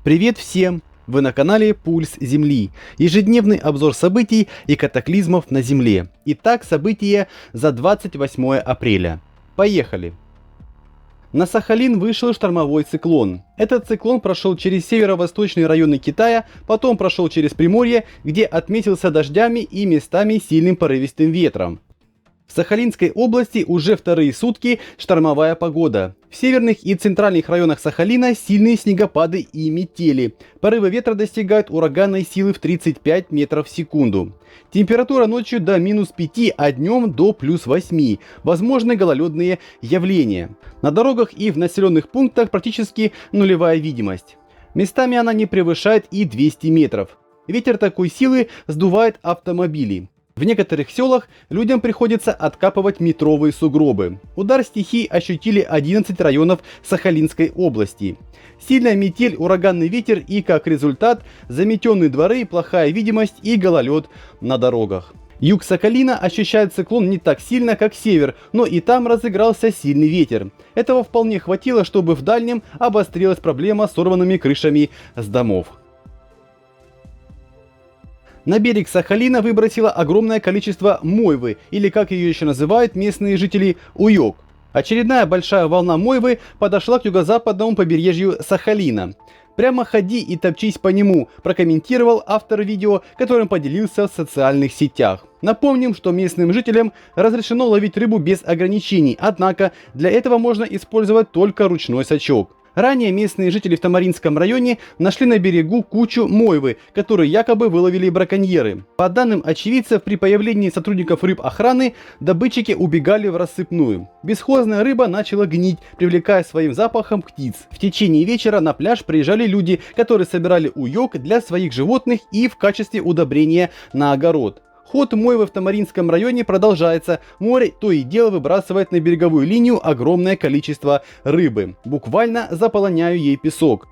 Привет всем! Вы на канале Пульс Земли. Ежедневный обзор событий и катаклизмов на Земле. Итак, события за 28 апреля. Поехали! На Сахалин вышел штормовой циклон. Этот циклон прошел через северо-восточные районы Китая, потом прошел через Приморье, где отметился дождями и местами сильным порывистым ветром. В Сахалинской области уже вторые сутки штормовая погода. В северных и центральных районах Сахалина сильные снегопады и метели. Порывы ветра достигают ураганной силы в 35 метров в секунду. Температура ночью до -5, а днем до +8. Возможны гололедные явления. На дорогах и в населенных пунктах практически нулевая видимость. Местами она не превышает и 200 метров. Ветер такой силы сдувает автомобили. В некоторых селах людям приходится откапывать метровые сугробы. Удар стихий ощутили 11 районов Сахалинской области. Сильная метель, ураганный ветер и, как результат, заметенные дворы, плохая видимость и гололед на дорогах. Юг Сахалина ощущает циклон не так сильно, как север, но и там разыгрался сильный ветер. Этого вполне хватило, чтобы в дальнем обострилась проблема с сорванными крышами с домов. На берег Сахалина выбросило огромное количество мойвы, или как ее еще называют местные жители, уёк. Очередная большая волна мойвы подошла к юго-западному побережью Сахалина. «Прямо ходи и топчись по нему», прокомментировал автор видео, которым поделился в социальных сетях. Напомним, что местным жителям разрешено ловить рыбу без ограничений, однако для этого можно использовать только ручной сачок. Ранее местные жители в Тамаринском районе нашли на берегу кучу мойвы, которую якобы выловили браконьеры. По данным очевидцев, при появлении сотрудников рыбохраны добытчики убегали в рассыпную. Бесхозная рыба начала гнить, привлекая своим запахом птиц. В течение вечера на пляж приезжали люди, которые собирали уёк для своих животных и в качестве удобрения на огород. Ход мойвы в Тамаринском районе продолжается. Море то и дело выбрасывает на береговую линию огромное количество рыбы, буквально заполоняя ей песок.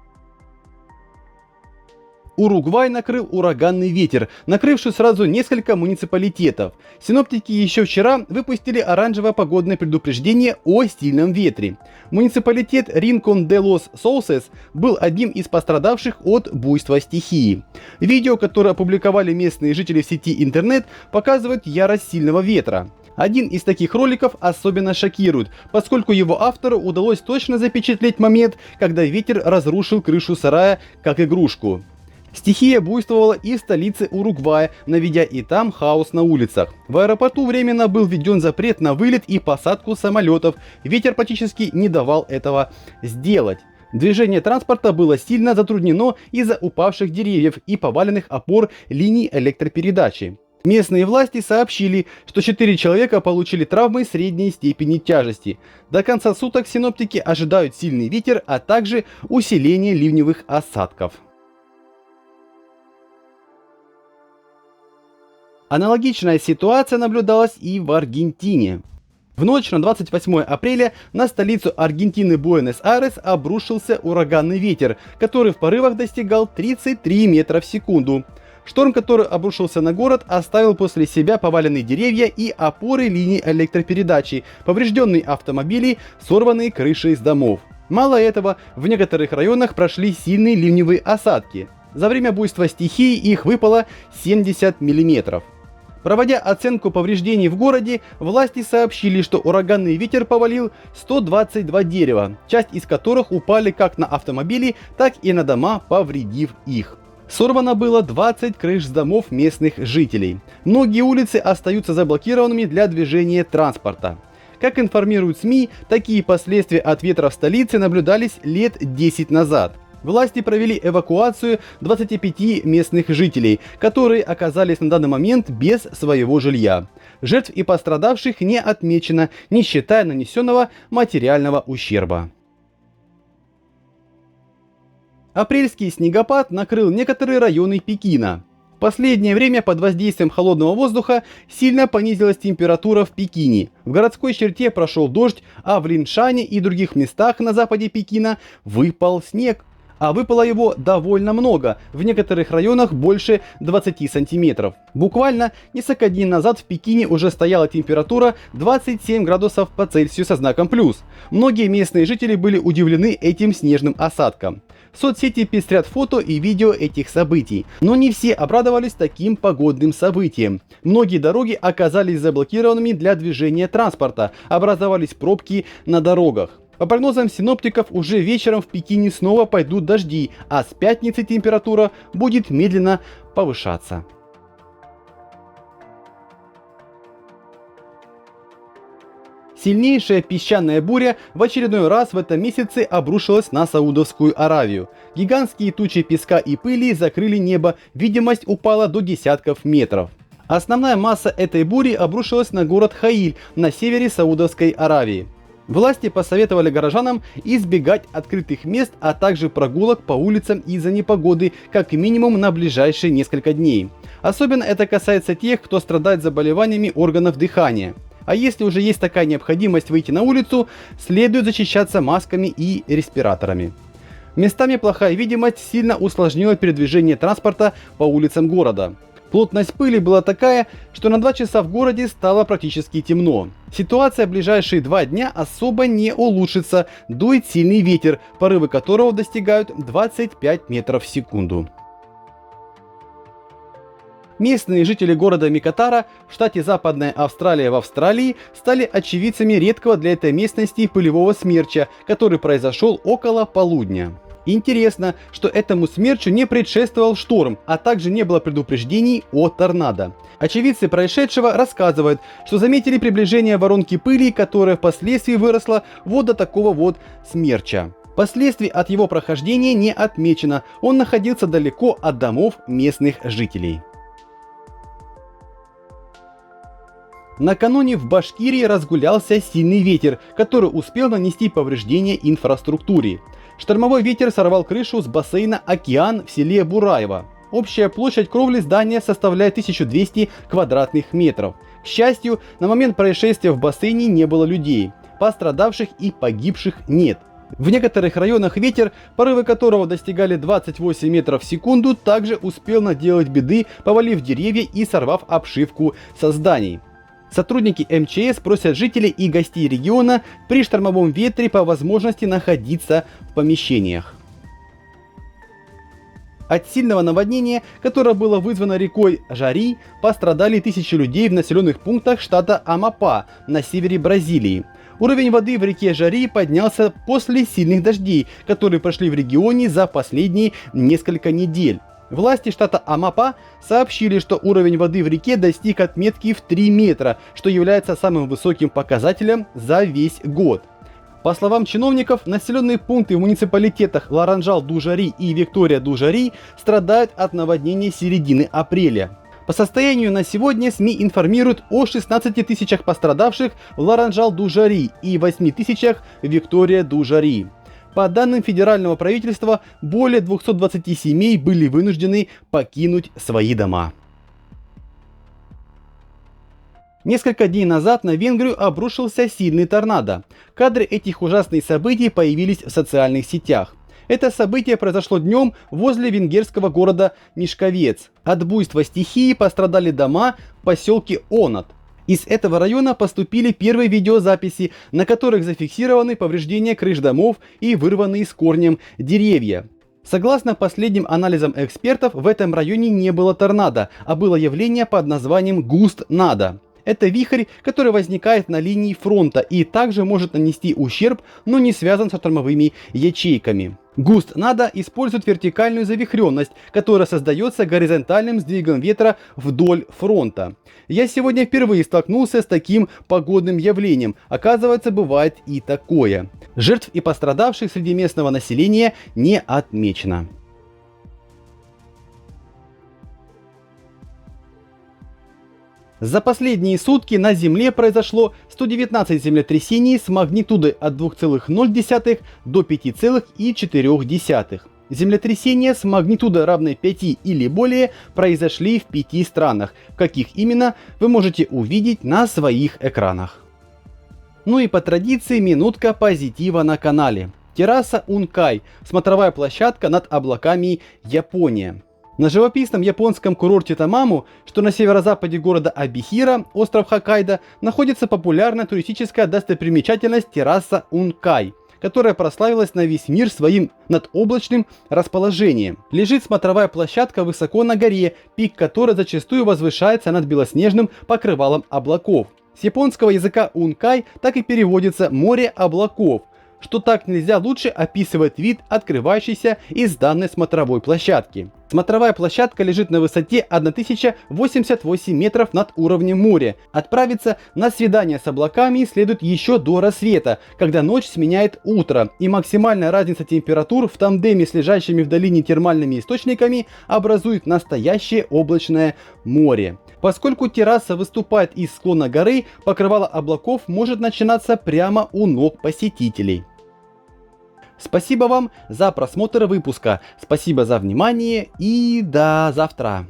Уругвай накрыл ураганный ветер, накрывший сразу несколько муниципалитетов. Синоптики еще вчера выпустили оранжевое погодное предупреждение о сильном ветре. Муниципалитет Ринкон-де-Лос-Соусес был одним из пострадавших от буйства стихии. Видео, которое опубликовали местные жители в сети интернет, показывает ярость сильного ветра. Один из таких роликов особенно шокирует, поскольку его автору удалось точно запечатлеть момент, когда ветер разрушил крышу сарая как игрушку. Стихия буйствовала и в столице Уругвая, наведя и там хаос на улицах. В аэропорту временно был введен запрет на вылет и посадку самолетов. Ветер практически не давал этого сделать. Движение транспорта было сильно затруднено из-за упавших деревьев и поваленных опор линий электропередачи. Местные власти сообщили, что 4 человека получили травмы средней степени тяжести. До конца суток синоптики ожидают сильный ветер, а также усиление ливневых осадков. Аналогичная ситуация наблюдалась и в Аргентине. В ночь на 28 апреля на столицу Аргентины Буэнос-Айрес обрушился ураганный ветер, который в порывах достигал 33 метра в секунду. Шторм, который обрушился на город, оставил после себя поваленные деревья и опоры линий электропередачи, поврежденные автомобили, сорванные крыши из домов. Мало этого, в некоторых районах прошли сильные ливневые осадки. За время буйства стихии их выпало 70 миллиметров. Проводя оценку повреждений в городе, власти сообщили, что ураганный ветер повалил 122 дерева, часть из которых упали как на автомобили, так и на дома, повредив их. Сорвано было 20 крыш с домов местных жителей. Многие улицы остаются заблокированными для движения транспорта. Как информируют СМИ, такие последствия от ветра в столице наблюдались лет 10 назад. Власти провели эвакуацию 25 местных жителей, которые оказались на данный момент без своего жилья. Жертв и пострадавших не отмечено, не считая нанесенного материального ущерба. Апрельский снегопад накрыл некоторые районы Пекина. В последнее время под воздействием холодного воздуха сильно понизилась температура в Пекине. В городской черте прошел дождь, а в Линшане и других местах на западе Пекина выпал снег. А выпало его довольно много, в некоторых районах больше 20 сантиметров. Буквально несколько дней назад в Пекине уже стояла температура 27 градусов по Цельсию со знаком плюс. Многие местные жители были удивлены этим снежным осадком. Соцсети пестрят фото и видео этих событий, но не все обрадовались таким погодным событием. Многие дороги оказались заблокированными для движения транспорта, образовались пробки на дорогах. По прогнозам синоптиков, уже вечером в Пекине снова пойдут дожди, а с пятницы температура будет медленно повышаться. Сильнейшая песчаная буря в очередной раз в этом месяце обрушилась на Саудовскую Аравию. Гигантские тучи песка и пыли закрыли небо, видимость упала до десятков метров. Основная масса этой бури обрушилась на город Хаиль на севере Саудовской Аравии. Власти посоветовали горожанам избегать открытых мест, а также прогулок по улицам из-за непогоды как минимум на ближайшие несколько дней. Особенно это касается тех, кто страдает заболеваниями органов дыхания. А если уже есть такая необходимость выйти на улицу, следует защищаться масками и респираторами. Местами плохая видимость сильно усложнила передвижение транспорта по улицам города. Плотность пыли была такая, что на 2 часа в городе стало практически темно. Ситуация в ближайшие 2 дня особо не улучшится, дует сильный ветер, порывы которого достигают 25 метров в секунду. Местные жители города Микотара в штате Западная Австралия в Австралии стали очевидцами редкого для этой местности пылевого смерча, который произошел около полудня. Интересно, что этому смерчу не предшествовал шторм, а также не было предупреждений о торнадо. Очевидцы происшедшего рассказывают, что заметили приближение воронки пыли, которая впоследствии выросла вот до такого вот смерча. Последствий от его прохождения не отмечено, он находился далеко от домов местных жителей. Накануне в Башкирии разгулялся сильный ветер, который успел нанести повреждения инфраструктуре. Штормовой ветер сорвал крышу с бассейна «Океан» в селе Бураево. Общая площадь кровли здания составляет 1200 квадратных метров. К счастью, на момент происшествия в бассейне не было людей. Пострадавших и погибших нет. В некоторых районах ветер, порывы которого достигали 28 метров в секунду, также успел наделать беды, повалив деревья и сорвав обшивку со зданий. Сотрудники МЧС просят жителей и гостей региона при штормовом ветре по возможности находиться в помещениях. От сильного наводнения, которое было вызвано рекой Жари, пострадали тысячи людей в населенных пунктах штата Амапа на севере Бразилии. Уровень воды в реке Жари поднялся после сильных дождей, которые прошли в регионе за последние несколько недель. Власти штата Амапа сообщили, что уровень воды в реке достиг отметки в 3 метра, что является самым высоким показателем за весь год. По словам чиновников, населенные пункты в муниципалитетах Ларанжал-ду-Жари и Виктория-ду-Жари страдают от наводнения середины апреля. По состоянию на сегодня СМИ информируют о 16 тысячах пострадавших в Ларанжал-ду-Жари и 8 тысячах в Виктория-ду-Жари. По данным федерального правительства, более 220 семей были вынуждены покинуть свои дома. Несколько дней назад на Венгрию обрушился сильный торнадо. Кадры этих ужасных событий появились в социальных сетях. Это событие произошло днем возле венгерского города Мишковец. От буйства стихии пострадали дома в поселке Онат. Из этого района поступили первые видеозаписи, на которых зафиксированы повреждения крыш домов и вырванные с корнем деревья. Согласно последним анализам экспертов, в этом районе не было торнадо, а было явление под названием густ-надо. Это вихрь, который возникает на линии фронта и также может нанести ущерб, но не связан со штормовыми ячейками. Густ-надо использует вертикальную завихренность, которая создается горизонтальным сдвигом ветра вдоль фронта. Я сегодня впервые столкнулся с таким погодным явлением. Оказывается, бывает и такое. Жертв и пострадавших среди местного населения не отмечено. За последние сутки на Земле произошло 119 землетрясений с магнитудой от 2,0 до 5,4. Землетрясения с магнитудой равной 5 или более произошли в 5 странах. В каких именно, вы можете увидеть на своих экранах. Ну и по традиции минутка позитива на канале. Терраса Ункай, смотровая площадка над облаками, Япония. На живописном японском курорте Тамаму, что на северо-западе города Абихира, остров Хоккайдо, находится популярная туристическая достопримечательность терраса Ункай, которая прославилась на весь мир своим надоблачным расположением. Лежит смотровая площадка высоко на горе, пик которой зачастую возвышается над белоснежным покрывалом облаков. С японского языка Ункай так и переводится «море облаков», что так нельзя лучше описывает вид, открывающийся из данной смотровой площадки. Смотровая площадка лежит на высоте 1088 метров над уровнем моря. Отправиться на свидание с облаками следует еще до рассвета, когда ночь сменяет утро, и максимальная разница температур в тандеме с лежащими в долине термальными источниками образует настоящее облачное море. Поскольку терраса выступает из склона горы, покрывало облаков может начинаться прямо у ног посетителей. Спасибо вам за просмотр выпуска, спасибо за внимание и до завтра.